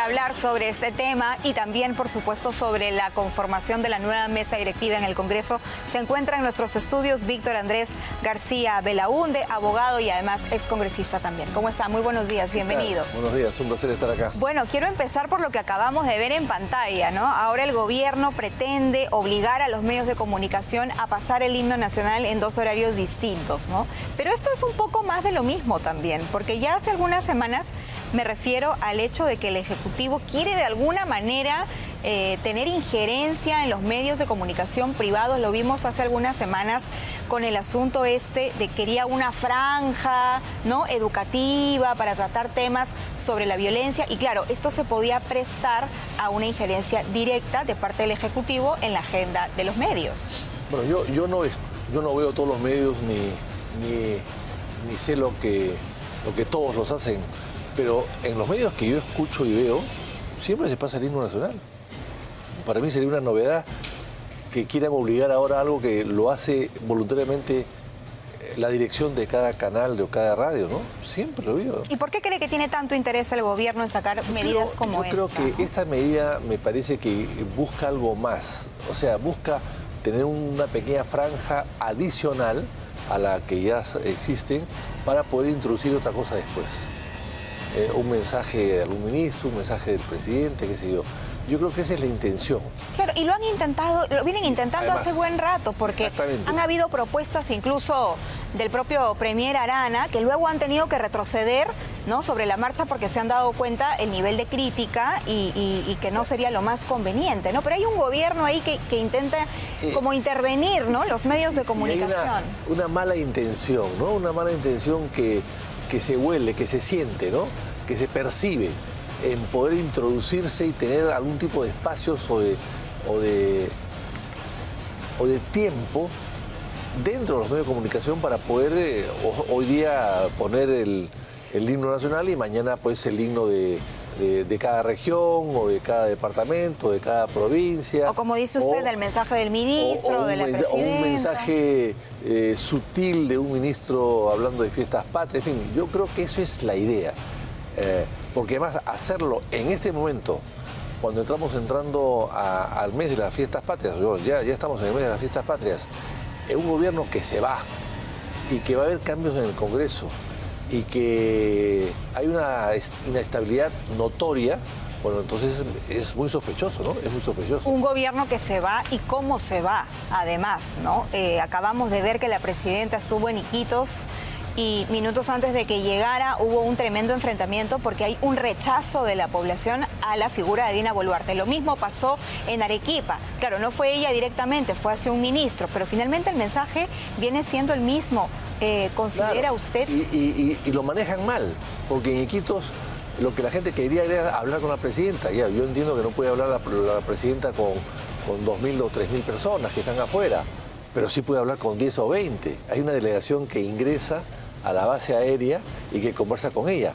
para hablar sobre este tema y también, por supuesto, sobre la conformación de la nueva mesa directiva en el Congreso, se encuentra en nuestros estudios Víctor Andrés García Belaúnde, abogado y además excongresista también. ¿Cómo está? Muy buenos días, bienvenido. Buenos días, un placer estar acá. Bueno, quiero empezar por lo que acabamos de ver en pantalla, ¿no? Ahora el gobierno pretende obligar a los medios de comunicación a pasar el himno nacional en 2 horarios distintos, ¿no? Pero esto es un poco más de lo mismo también, porque ya hace algunas semanas me refiero al hecho de que el Ejecutivo quiere de alguna manera tener injerencia en los medios de comunicación privados. Lo vimos hace algunas semanas con el asunto este de que quería una franja, ¿no?, educativa para tratar temas sobre la violencia. Y claro, esto se podía prestar a una injerencia directa de parte del Ejecutivo en la agenda de los medios. Bueno, yo no veo todos los medios ni sé lo que todos los hacen, pero en los medios que yo escucho y veo, siempre se pasa el himno nacional. Para mí sería una novedad que quieran obligar ahora a algo que lo hace voluntariamente la dirección de cada canal o cada radio, ¿no? Siempre lo veo. ¿Y por qué cree que tiene tanto interés el gobierno en sacar medidas como esta? Yo creo que esta medida me parece que busca algo más. O sea, busca tener una pequeña franja adicional a la que ya existen para poder introducir otra cosa después. Un mensaje de algún ministro, un mensaje del presidente, qué sé yo. Yo creo que esa es la intención. Claro, y lo vienen intentando Además, hace buen rato, porque han habido propuestas incluso del propio Premier Arana, que luego han tenido que retroceder, ¿no?, sobre la marcha porque se han dado cuenta el nivel de crítica y que no sería lo más conveniente, ¿no? Pero hay un gobierno ahí que intenta como intervenir, ¿no?, los medios de comunicación. Hay una mala intención, ¿no? Una mala intención que se huele, que se siente, ¿no?, que se percibe en poder introducirse y tener algún tipo de espacios o de tiempo dentro de los medios de comunicación para poder hoy día poner el himno nacional y mañana pues el himno de cada región o de cada departamento, de cada provincia. O como dice usted, del mensaje del ministro, o de la presidenta. O un mensaje sutil de un ministro hablando de fiestas patrias. En fin, yo creo que eso es la idea. Porque además hacerlo en este momento, cuando estamos entrando al mes de las fiestas patrias, ya estamos en el mes de las fiestas patrias, un gobierno que se va y que va a haber cambios en el Congreso y que hay una inestabilidad notoria, bueno, entonces es muy sospechoso, ¿no? Es muy sospechoso. Un gobierno que se va y cómo se va, además, ¿no? Acabamos de ver que la presidenta estuvo en Iquitos y minutos antes de que llegara hubo un tremendo enfrentamiento porque hay un rechazo de la población a la figura de Dina Boluarte. Lo mismo pasó en Arequipa. Claro, no fue ella directamente, fue hacia un ministro, pero finalmente el mensaje viene siendo el mismo. ¿Considera usted? Y lo manejan mal, porque en Iquitos lo que la gente quería era hablar con la presidenta. Ya, yo entiendo que no puede hablar la presidenta con 2.000 o 3.000 personas que están afuera, pero sí puede hablar con 10 o 20. Hay una delegación que ingresa a la base aérea y que conversa con ella.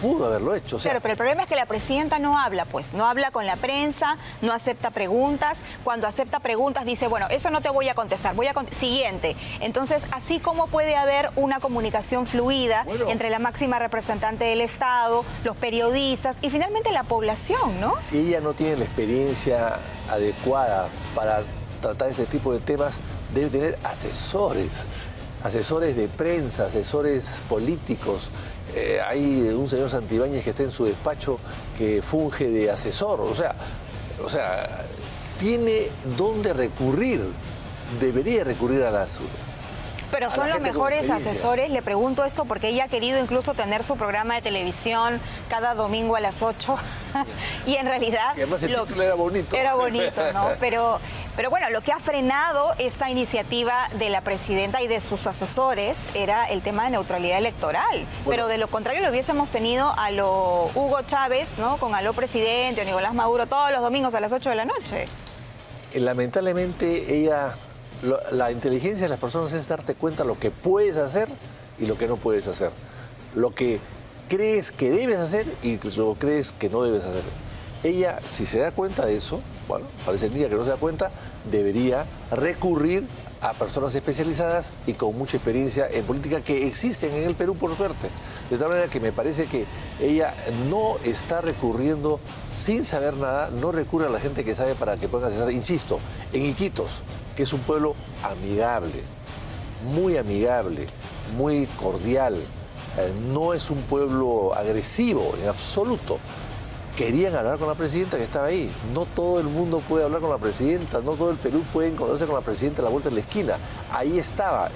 Pudo haberlo hecho. O sea, claro, pero el problema es que la presidenta no habla, pues, no habla con la prensa, no acepta preguntas. Cuando acepta preguntas dice, bueno, eso no te voy a contestar, siguiente. Entonces, así como puede haber una comunicación fluida entre la máxima representante del Estado, los periodistas y finalmente la población, ¿no? Si ella no tiene la experiencia adecuada para tratar este tipo de temas, debe tener asesores de prensa, asesores políticos. Hay un señor Santibáñez que está en su despacho que funge de asesor. O sea, tiene dónde recurrir. Debería recurrir a las... Pero son los mejores asesores, le pregunto esto porque ella ha querido incluso tener su programa de televisión cada domingo a las 8 y en realidad... Y además el título era bonito. Era bonito, ¿no? Pero bueno, lo que ha frenado esta iniciativa de la presidenta y de sus asesores era el tema de neutralidad electoral. Bueno, pero de lo contrario lo hubiésemos tenido a lo Hugo Chávez, ¿no?, con a lo presidente o Nicolás Maduro todos los domingos a las 8 de la noche. Lamentablemente la inteligencia de las personas es darte cuenta lo que puedes hacer y lo que no puedes hacer. Lo que crees que debes hacer y lo que crees que no debes hacer. Ella, si se da cuenta de eso, bueno, parecería que no se da cuenta, debería recurrir a personas especializadas y con mucha experiencia en política que existen en el Perú, por suerte. De tal manera que me parece que ella no está recurriendo sin saber nada, no recurre a la gente que sabe para que puedan acceder, insisto, en Iquitos, que es un pueblo amigable, muy cordial, no es un pueblo agresivo en absoluto. Querían hablar con la presidenta que estaba ahí. No todo el mundo puede hablar con la presidenta, no todo el Perú puede encontrarse con la presidenta a la vuelta de la esquina. Ahí estaba,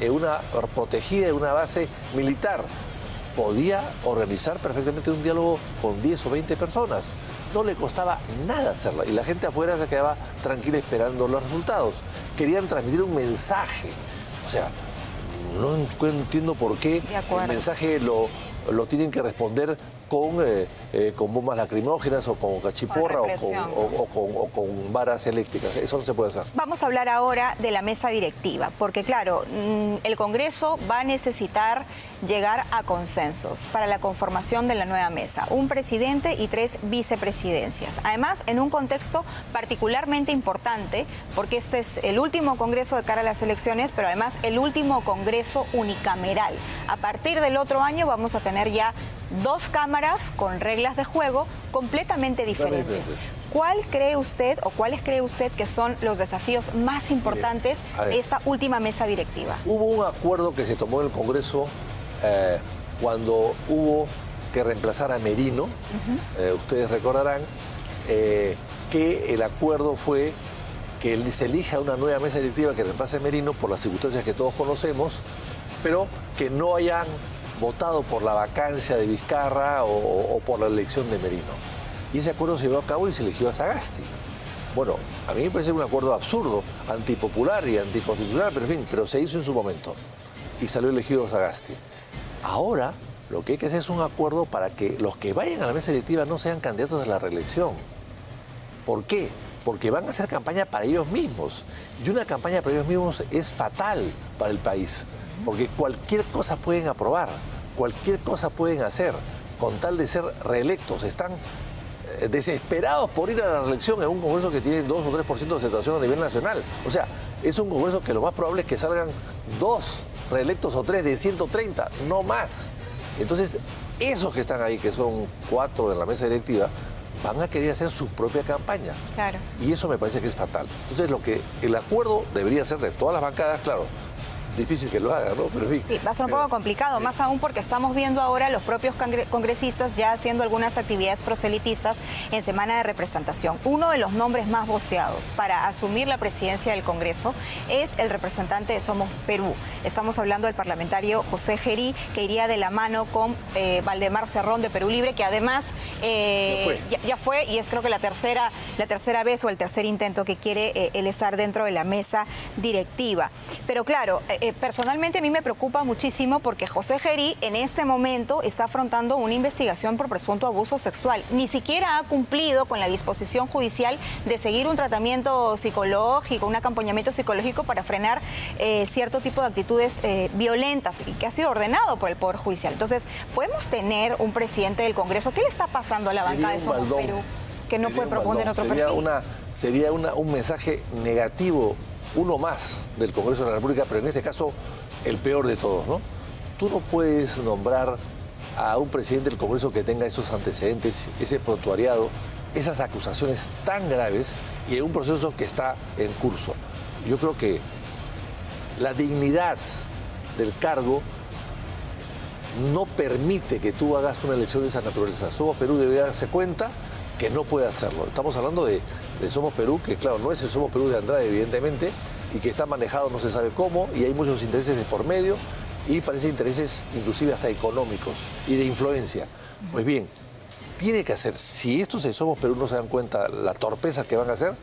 protegida en una base militar. Podía organizar perfectamente un diálogo con 10 o 20 personas. No le costaba nada hacerlo. Y la gente afuera se quedaba tranquila esperando los resultados. Querían transmitir un mensaje. O sea, no entiendo por qué el mensaje lo tienen que responder con bombas lacrimógenas o con cachiporra o con varas eléctricas. Eso no se puede hacer. Vamos a hablar ahora de la mesa directiva, porque claro, el Congreso va a necesitar llegar a consensos para la conformación de la nueva mesa. Un presidente y 3 vicepresidencias. Además, en un contexto particularmente importante, porque este es el último Congreso de cara a las elecciones, pero además el último Congreso unicameral. A partir del otro año vamos a tener ya 2 cámaras con reglas de juego completamente diferentes. ¿Cuál cree usted o cuáles cree usted que son los desafíos más importantes de esta última mesa directiva? Hubo un acuerdo que se tomó en el Congreso cuando hubo que reemplazar a Merino. Ustedes recordarán que el acuerdo fue que se elija una nueva mesa directiva que reemplace a Merino por las circunstancias que todos conocemos, pero que no hayan votado por la vacancia de Vizcarra o por la elección de Merino. Y ese acuerdo se llevó a cabo y se eligió a Sagasti. Bueno, a mí me parece un acuerdo absurdo, antipopular y anticonstitucional, pero en fin, pero se hizo en su momento y salió elegido Sagasti. Ahora lo que hay que hacer es un acuerdo para que los que vayan a la mesa directiva no sean candidatos a la reelección. ¿Por qué? Porque van a hacer campaña para ellos mismos. Y una campaña para ellos mismos es fatal para el país. Porque cualquier cosa pueden aprobar, cualquier cosa pueden hacer, con tal de ser reelectos. Están desesperados por ir a la reelección en un Congreso que tiene 2 o 3% de aceptación a nivel nacional. O sea, es un Congreso que lo más probable es que salgan 2 reelectos o 3 de 130, no más. Entonces, esos que están ahí, que son 4 de la mesa directiva, van a querer hacer su propia campaña. Claro. Y eso me parece que es fatal. Entonces, el acuerdo debería ser de todas las bancadas, claro. Difícil que lo haga, ¿no? Pero sí, va a ser un poco complicado, más aún porque estamos viendo ahora los propios congresistas ya haciendo algunas actividades proselitistas en semana de representación. Uno de los nombres más voceados para asumir la presidencia del Congreso es el representante de Somos Perú. Estamos hablando del parlamentario José Gerí, que iría de la mano con Valdemar Cerrón de Perú Libre, que además ya fue y es creo que la tercera vez o el tercer intento que quiere él estar dentro de la mesa directiva. Pero claro, personalmente a mí me preocupa muchísimo porque José Gerí en este momento está afrontando una investigación por presunto abuso sexual. Ni siquiera ha cumplido con la disposición judicial de seguir un tratamiento psicológico, un acompañamiento psicológico para frenar cierto tipo de actitudes violentas y que ha sido ordenado por el Poder Judicial. Entonces, ¿podemos tener un presidente del Congreso? ¿Qué le está pasando a la bancada de Somos Perú que no puede proponer otro perfil? Sería un mensaje negativo, uno más del Congreso de la República, pero en este caso el peor de todos, ¿no? Tú no puedes nombrar a un presidente del Congreso que tenga esos antecedentes, ese prontuariado, esas acusaciones tan graves y en un proceso que está en curso. Yo creo que la dignidad del cargo no permite que tú hagas una elección de esa naturaleza. Somos Perú debería darse cuenta que no puede hacerlo. Estamos hablando de Somos Perú, que claro, no es el Somos Perú de Andrade, evidentemente, y que está manejado no se sabe cómo, y hay muchos intereses de por medio, y parece intereses inclusive hasta económicos y de influencia. Pues bien, tiene que hacer, si estos de Somos Perú no se dan cuenta la torpeza que van a hacer,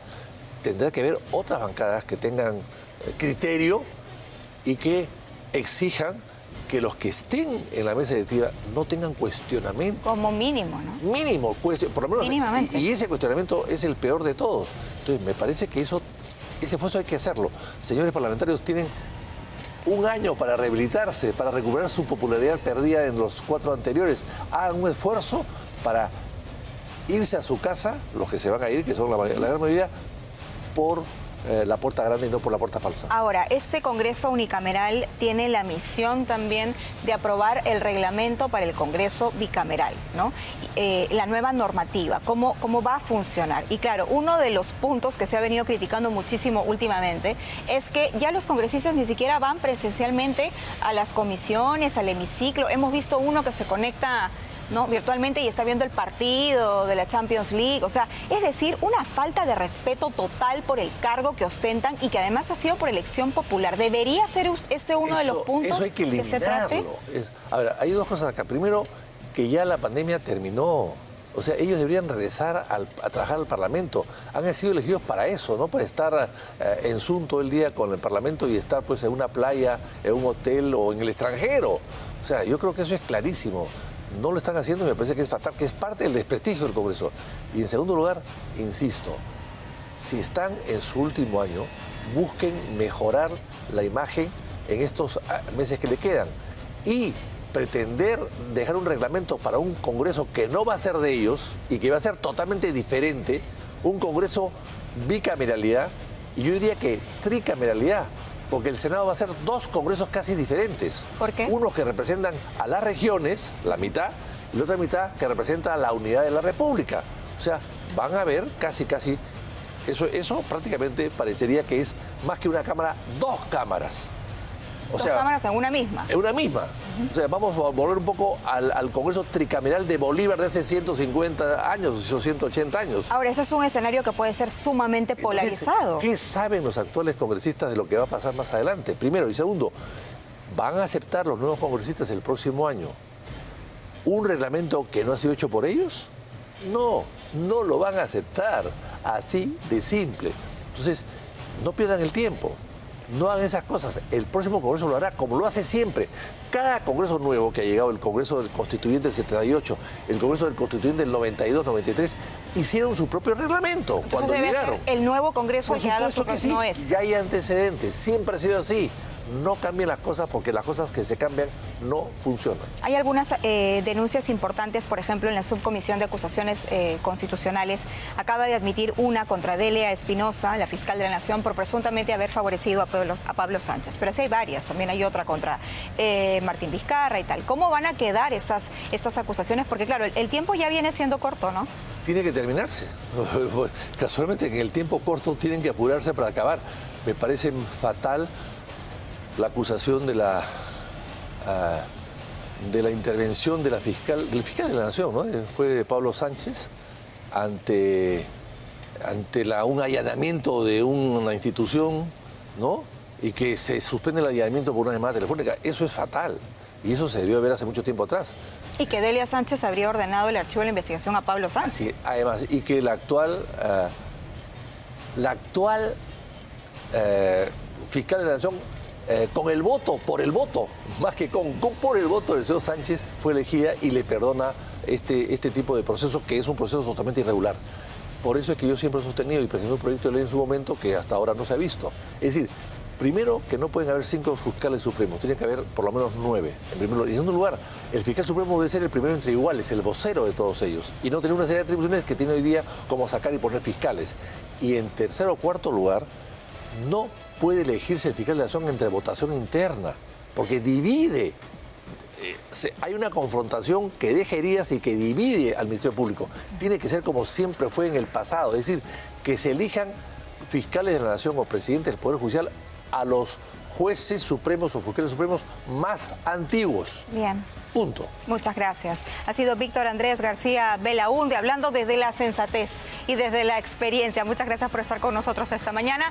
tendrá que haber otras bancadas que tengan criterio y que exijan que los que estén en la mesa directiva no tengan cuestionamiento. Como mínimo, ¿no? Mínimo, por lo menos. Mínimamente. Y ese cuestionamiento es el peor de todos. Entonces, me parece que ese esfuerzo hay que hacerlo. Señores parlamentarios, tienen un año para rehabilitarse, para recuperar su popularidad perdida en los 4 anteriores. Hagan un esfuerzo para irse a su casa, los que se van a ir, que son la gran mayoría, por la puerta grande y no por la puerta falsa. Ahora, este Congreso unicameral tiene la misión también de aprobar el reglamento para el Congreso bicameral, ¿no? La nueva normativa, cómo va a funcionar. Y claro, uno de los puntos que se ha venido criticando muchísimo últimamente es que ya los congresistas ni siquiera van presencialmente a las comisiones, al hemiciclo. Hemos visto uno que se conecta, ¿no?, virtualmente y está viendo el partido de la Champions League. O sea, es decir, una falta de respeto total por el cargo que ostentan y que además ha sido por elección popular. ¿Debería ser este uno de los puntos eso hay que se trate? A ver, hay dos cosas acá. Primero, que ya la pandemia terminó. O sea, ellos deberían regresar a trabajar al Parlamento. Han sido elegidos para eso, no para estar en Zoom todo el día con el Parlamento y estar pues en una playa, en un hotel o en el extranjero. O sea, yo creo que eso es clarísimo. No lo están haciendo y me parece que es fatal, que es parte del desprestigio del Congreso. Y en segundo lugar, insisto, si están en su último año, busquen mejorar la imagen en estos meses que le quedan. Y pretender dejar un reglamento para un Congreso que no va a ser de ellos y que va a ser totalmente diferente, un Congreso bicameralidad, y yo diría que tricameralidad, porque el Senado va a ser dos congresos casi diferentes. ¿Por qué? Unos que representan a las regiones, la mitad, y la otra mitad que representa a la unidad de la República. O sea, van a ver casi, eso prácticamente parecería que es más que una cámara, dos cámaras. Dos cámaras en una misma. En una misma. O sea, vamos a volver un poco al Congreso tricameral de Bolívar de hace 150 años o 180 años. Ahora, ese es un escenario que puede ser sumamente polarizado. Entonces, ¿qué saben los actuales congresistas de lo que va a pasar más adelante? Primero. Y segundo, ¿van a aceptar los nuevos congresistas el próximo año un reglamento que no ha sido hecho por ellos? No, no lo van a aceptar. Así de simple. Entonces, no pierdan el tiempo. No hagan esas cosas. El próximo Congreso lo hará como lo hace siempre. Cada Congreso nuevo que ha llegado, el Congreso del Constituyente del 78, el Congreso del Constituyente del 92, 93, hicieron su propio reglamento. Entonces cuando debe llegaron. ser el nuevo Congreso Por que haga supuesto su que sí. no es. Ya hay antecedentes. Siempre ha sido así. No cambien las cosas porque las cosas que se cambian no funcionan. Hay algunas denuncias importantes, por ejemplo, en la Subcomisión de Acusaciones Constitucionales. Acaba de admitir una contra Delia Espinosa, la fiscal de la Nación, por presuntamente haber favorecido a Pablo Sánchez. Pero así hay varias. También hay otra contra Martín Vizcarra y tal. ¿Cómo van a quedar estas acusaciones? Porque, claro, el tiempo ya viene siendo corto, ¿no? Tiene que terminarse. Casualmente, en el tiempo corto tienen que apurarse para acabar. Me parece fatal la acusación de la intervención del fiscal de la Nación, ¿no? Fue de Pablo Sánchez ante un allanamiento de una institución, ¿no? Y que se suspende el allanamiento por una llamada telefónica. Eso es fatal. Y eso se debió haber hace mucho tiempo atrás. Y que Delia Sánchez habría ordenado el archivo de la investigación a Pablo Sánchez. Así, además, y que la actual fiscal de la Nación, con el voto, por el voto, más que por el voto del señor Sánchez, fue elegida y le perdona este tipo de proceso, que es un proceso totalmente irregular. Por eso es que yo siempre he sostenido y presenté un proyecto de ley en su momento que hasta ahora no se ha visto. Es decir, primero, que no pueden haber 5 fiscales supremos, tiene que haber por lo menos 9. En primer lugar. Y en segundo lugar, el fiscal supremo debe ser el primero entre iguales, el vocero de todos ellos, y no tener una serie de atribuciones que tiene hoy día como sacar y poner fiscales. Y en tercer o cuarto lugar, no puede elegirse el fiscal de la Nación entre votación interna, porque divide. Hay una confrontación que deja heridas y que divide al Ministerio Público. Tiene que ser como siempre fue en el pasado, es decir, que se elijan fiscales de la Nación o presidentes del Poder Judicial a los jueces supremos o fiscales supremos más antiguos. Bien. Punto. Muchas gracias. Ha sido Víctor Andrés García Belaúnde hablando desde la sensatez y desde la experiencia. Muchas gracias por estar con nosotros esta mañana.